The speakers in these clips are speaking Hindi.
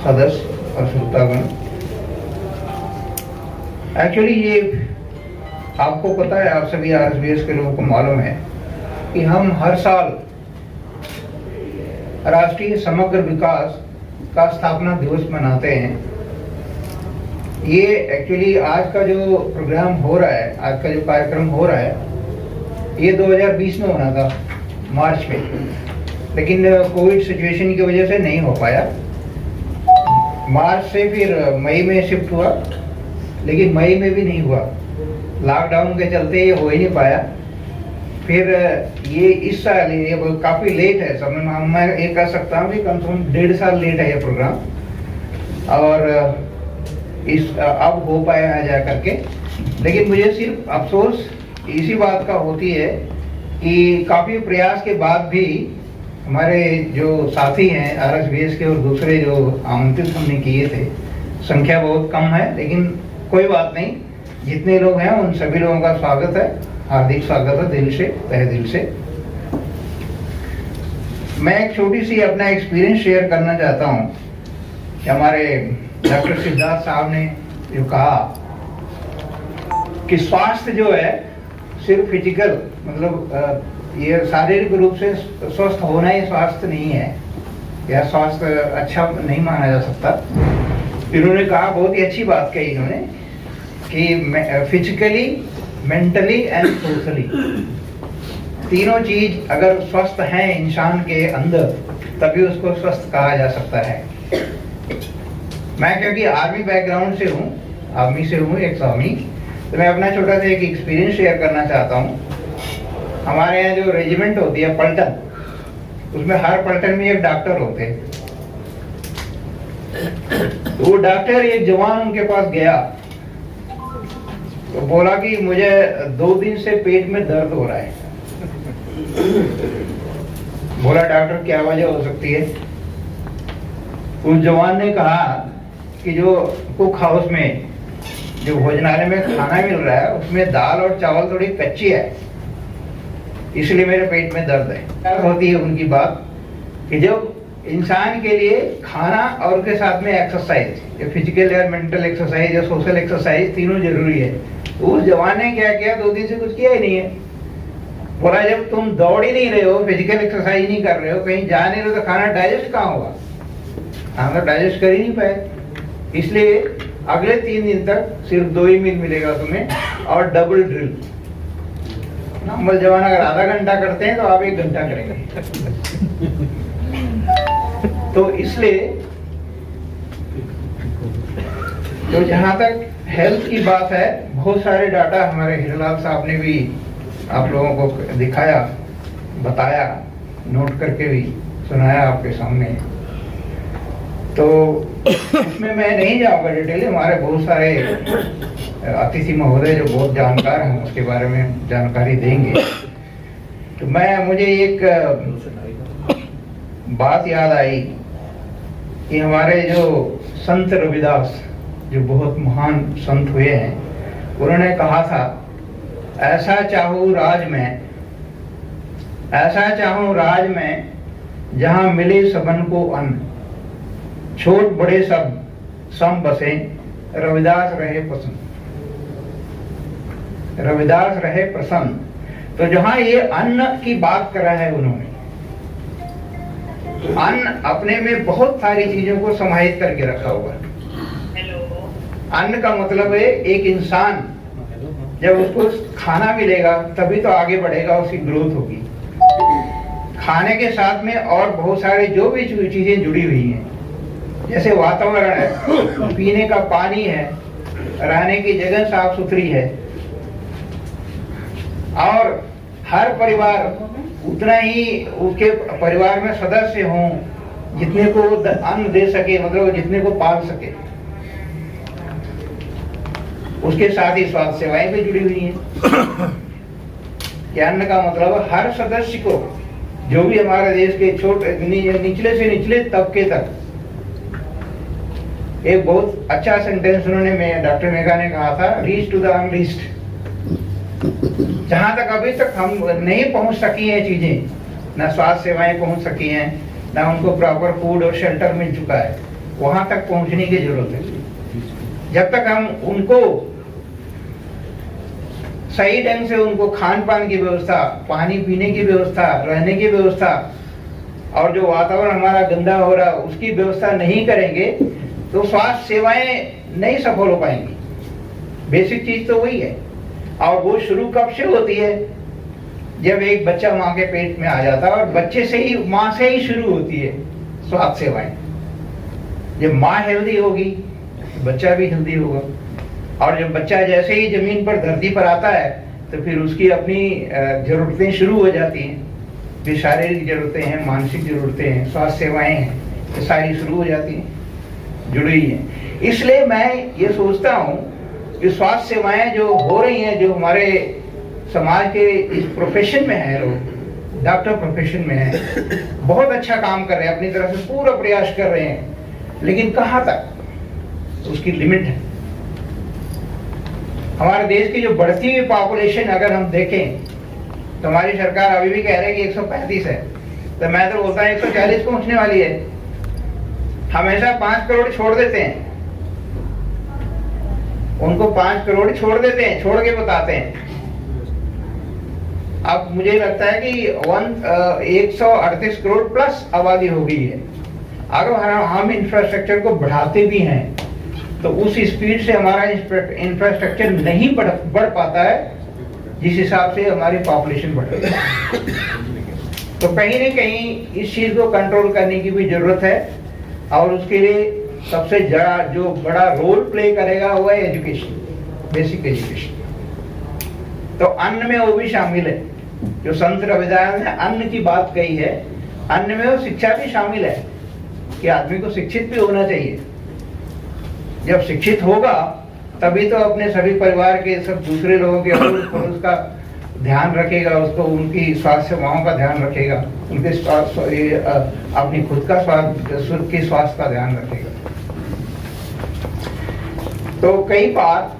सदस्य और श्रोतागण, एक्चुअली ये आपको पता है, आप सभी आरएसवीएस के लोगों को मालूम है कि हम हर साल राष्ट्रीय समग्र विकास का स्थापना दिवस मनाते हैं। ये एक्चुअली आज का जो प्रोग्राम हो रहा है, आज का जो कार्यक्रम हो रहा है, ये 2020 में होना था मार्च में, लेकिन कोविड सिचुएशन की वजह से नहीं हो पाया। मार्च से फिर मई में शिफ्ट हुआ, लेकिन मई में भी नहीं हुआ, लॉकडाउन के चलते ये हो ही नहीं पाया। फिर ये इस साल ये काफ़ी लेट है, सब मैं ये कह सकता हूँ कि कम से कम 1.5 साल लेट है ये प्रोग्राम, और इस अब हो पाया है जा करके। लेकिन मुझे सिर्फ अफसोस इसी बात का होती है कि काफ़ी प्रयास के बाद भी हमारे जो साथी हैं आरएसवीएस के और दूसरे जो आमंत्रित हमने किए थे, संख्या बहुत कम है, लेकिन कोई बात नहीं, जितने लोग हैं उन सभी लोगों का स्वागत है, हार्दिक स्वागत है दिल से, तहे दिल से। मैं एक छोटी सी अपना एक्सपीरियंस शेयर करना चाहता हूँ कि हमारे डॉक्टर सिद्धार्थ साहब ने जो कहा कि स्वास्थ्य जो है सिर्फ फिजिकल, मतलब ये शारीरिक रूप से स्वस्थ होना ही स्वास्थ्य नहीं है, या स्वास्थ्य अच्छा नहीं माना जा सकता। इन्होंने कहा, बहुत ही अच्छी बात कही इन्होंने, कि फिजिकली, मेंटली एंड सोशली तीनों चीज अगर स्वस्थ हैं इंसान के अंदर, तभी उसको स्वस्थ कहा जा सकता है। मैं क्योंकि आर्मी बैकग्राउंड से हूँ, आर्मी से हूँ, एक स्वामी, तो मैं अपना छोटा सा एक एक्सपीरियंस शेयर करना चाहता हूँ। हमारे यहाँ जो रेजिमेंट होती है पलटन, उसमें हर पलटन में एक डॉक्टर होते हैं। वो डॉक्टर, एक जवान उनके पास गया तो बोला कि मुझे 2 दिन से पेट में दर्द हो रहा है। बोला, डॉक्टर क्या वजह हो सकती है? उस जवान ने कहा कि जो कुक हाउस में जो भोजनालय में खाना मिल रहा है, उसमें दाल और चावल थोड़ी कच्ची है, इसलिए मेरे पेट में दर्द है। क्या होती है उनकी बात कि जब इंसान के लिए खाना और के साथ में एक्सरसाइज, या फिजिकल या मेंटल एक्सरसाइज या सोशल एक्सरसाइज, तीनों जरूरी है। उस जवान ने क्या किया, 2 दिन से कुछ किया ही नहीं है। बोला, जब तुम दौड़ ही नहीं रहे हो, फिजिकल एक्सरसाइज नहीं कर रहे हो, कहीं जा नहीं रहे हो, तो खाना डाइजेस्ट कहाँ होगा? खाना डाइजेस्ट कर ही नहीं पाए। इसलिए अगले 3 दिन तक सिर्फ 2 ही मील मिलेगा तुम्हें, और डबल ड्रिल। नॉर्मल जवान अगर आधा घंटा करते हैं तो आप 1 घंटा करेंगे। तो इसलिए तो जहां तक हेल्थ की बात है, बहुत सारे डाटा हमारे हीरालाल साहब ने भी आप लोगों को दिखाया, बताया, नोट करके भी सुनाया आपके सामने। तो इसमें मैं नहीं जाऊंगा डिटेल, हमारे बहुत सारे अतिथि महोदय जो बहुत जानकार हैं उसके बारे में जानकारी देंगे। तो मुझे एक बात याद आई कि हमारे जो संत रविदास, जो बहुत महान संत हुए हैं, उन्होंने कहा था, ऐसा चाहूं राज में, ऐसा चाहूं राज में, जहां मिले सबन को अन्न, छोट बड़े सब सम बसे, रविदास रहे प्रसन्न, रविदास रहे प्रसन्न। तो जहां ये अन्न की बात करा है उन्होंने, अन्न अपने में बहुत सारी चीजों को समाहित करके रखा हुआ है। अन्न का मतलब है एक इंसान जब उसको खाना मिलेगा तभी तो आगे बढ़ेगा, उसकी ग्रोथ होगी। खाने के साथ में और बहुत सारे जो भी चीजें जुड़ी हुई हैं, जैसे वातावरण है, पीने का पानी है, रहने की जगह साफ सुथरी है, और हर परिवार उतना ही उसके परिवार में सदस्य हों जितने को अन्न दे सके, मतलब जितने को पाल सके। उसके साथ ही स्वास्थ्य सेवाएं भी जुड़ी हुई हैं। अन्न का मतलब हर सदस्य को, जो भी हमारे देश के छोटे निचले से निचले तबके तक। एक बहुत अच्छा सेंटेंस उन्होंने डॉक्टर मेघा ने कहा था, रीच टू द अनरीच्ड। जहां तक अभी तक हम नहीं पहुंच सकी हैं चीजें, ना स्वास्थ्य सेवाएं पहुंच सकी हैं, ना उनको प्रॉपर फूड और शेल्टर मिल चुका है, वहां तक पहुंचने की जरूरत है। जब तक हम उनको सही ढंग से उनको खान पान की व्यवस्था, पानी पीने की व्यवस्था, रहने की व्यवस्था और जो वातावरण हमारा गंदा हो रहा है उसकी व्यवस्था नहीं करेंगे तो स्वास्थ्य सेवाएं नहीं सफल हो पाएंगी। बेसिक चीज तो वही है। और वो शुरू कब से होती है? जब एक बच्चा माँ के पेट में आ जाता है, और बच्चे से ही, माँ से ही शुरू होती है स्वास्थ्य सेवाएं। जब माँ हेल्दी होगी बच्चा भी हेल्दी होगा। और जब बच्चा जैसे ही जमीन पर, धरती पर आता है तो फिर उसकी अपनी जरूरतें शुरू हो जाती हैं। जो शारीरिक जरूरतें हैं, मानसिक जरूरतें हैं, स्वास्थ्य सेवाएं हैं, ये सारी शुरू हो जाती हैं, जुड़ी हैं। इसलिए मैं ये सोचता हूँ कि स्वास्थ्य सेवाएं जो हो रही हैं, जो हमारे समाज के इस प्रोफेशन में है, लोग डॉक्टर प्रोफेशन में है, बहुत अच्छा काम कर रहे हैं, अपनी तरफ से पूरा प्रयास कर रहे हैं, लेकिन कहाँ तक? उसकी लिमिट है। हमारे देश की जो बढ़ती हुई पॉपुलेशन अगर हम देखें तो हमारी सरकार अभी भी कह रही है कि 135 है, तो मैं तो बोलता हूँ 140 पहुंचने वाली है। हमेशा 5 करोड़ छोड़ देते हैं, उनको 5 करोड़ छोड़ देते हैं, छोड़ के बताते हैं। अब मुझे लगता है कि 138 करोड़ प्लस आबादी हो गई है। अगर हम इंफ्रास्ट्रक्चर को बढ़ाते भी हैं तो उस स्पीड से हमारा इंफ्रास्ट्रक्चर नहीं बढ़ पाता है जिस हिसाब से हमारी पॉपुलेशन बढ़ रही है। तो कहीं न कहीं इस चीज को कंट्रोल करने की भी जरूरत है, और उसके लिए सबसे जो बड़ा रोल प्ले करेगा वो है एजुकेशन, बेसिक एजुकेशन। तो अन्न में वो भी शामिल है। जो संत रविदास ने अन्न की बात कही है, अन्न में वो शिक्षा भी शामिल है कि आदमी को शिक्षित भी होना चाहिए। जब शिक्षित होगा तभी तो अपने सभी परिवार के, सब दूसरे लोगों के उसका ध्यान रखेगा, उसको उनकी स्वास्थ्य सेवाओं का ध्यान रखेगा, उनके अपनी खुद का स्वास्थ्य का ध्यान रखेगा। तो कई बार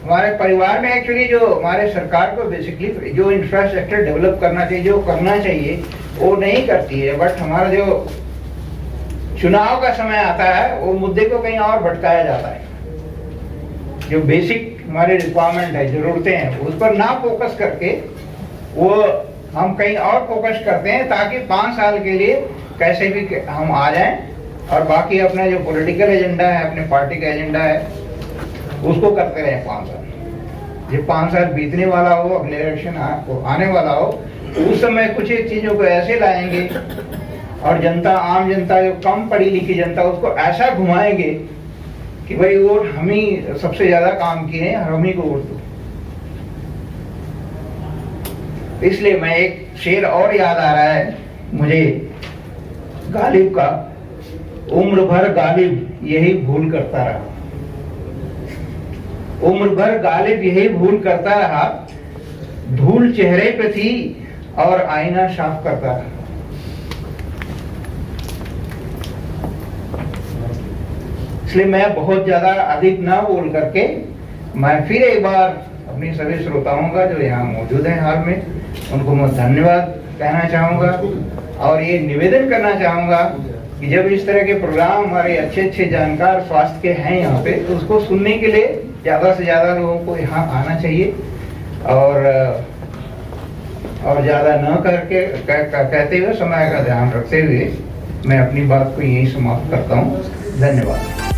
हमारे परिवार में एक्चुअली जो हमारे सरकार को बेसिकली जो इंफ्रास्ट्रक्चर डेवलप करना चाहिए, जो करना चाहिए वो नहीं करती है। बट हमारा जो चुनाव का समय आता है वो मुद्दे को कहीं और भटकाया जाता है। जो बेसिक हमारे रिक्वायरमेंट है, जरूरतें हैं, उस पर ना फोकस करके वो हम कहीं और फोकस करते हैं ताकि 5 साल के लिए कैसे भी हम आ जाएं, और बाकी अपना जो पॉलिटिकल एजेंडा है, अपने पार्टी का एजेंडा है, उसको करते रहे 5 साल। जब 5 साल बीतने वाला हो, अगले इलेक्शन आने वाला हो, तो उस समय कुछ एक चीजों को ऐसे लाएंगे और जनता, आम जनता, जो कम पढ़ी लिखी जनता, उसको ऐसा घुमाएंगे कि भाई वोट हम ही सबसे ज्यादा काम किए हैं, हम ही को वोट दो। इसलिए मैं एक शेर और याद आ रहा है मुझे गालिब का, उम्र भर गालिब यही भूल करता रहा, उम्र भर गालिब यही भूल करता रहा, धूल चेहरे पे थी और आईना साफ करता रहा। इसलिए मैं बहुत ज्यादा अधिक ना बोल करके मैं फिर एक बार अपनी सभी श्रोताओं का जो यहाँ मौजूद है हाल में, उनको मैं धन्यवाद कहना चाहूंगा, और ये निवेदन करना चाहूंगा कि जब इस तरह के प्रोग्राम हमारे अच्छे जानकार स्वास्थ्य के हैं यहाँ पे, तो उसको सुनने के लिए ज्यादा से ज्यादा लोगों को यहाँ आना चाहिए, और ज्यादा न करके कहते हुए, समय का ध्यान रखते हुए मैं अपनी बात को यही समाप्त करता हूँ। धन्यवाद।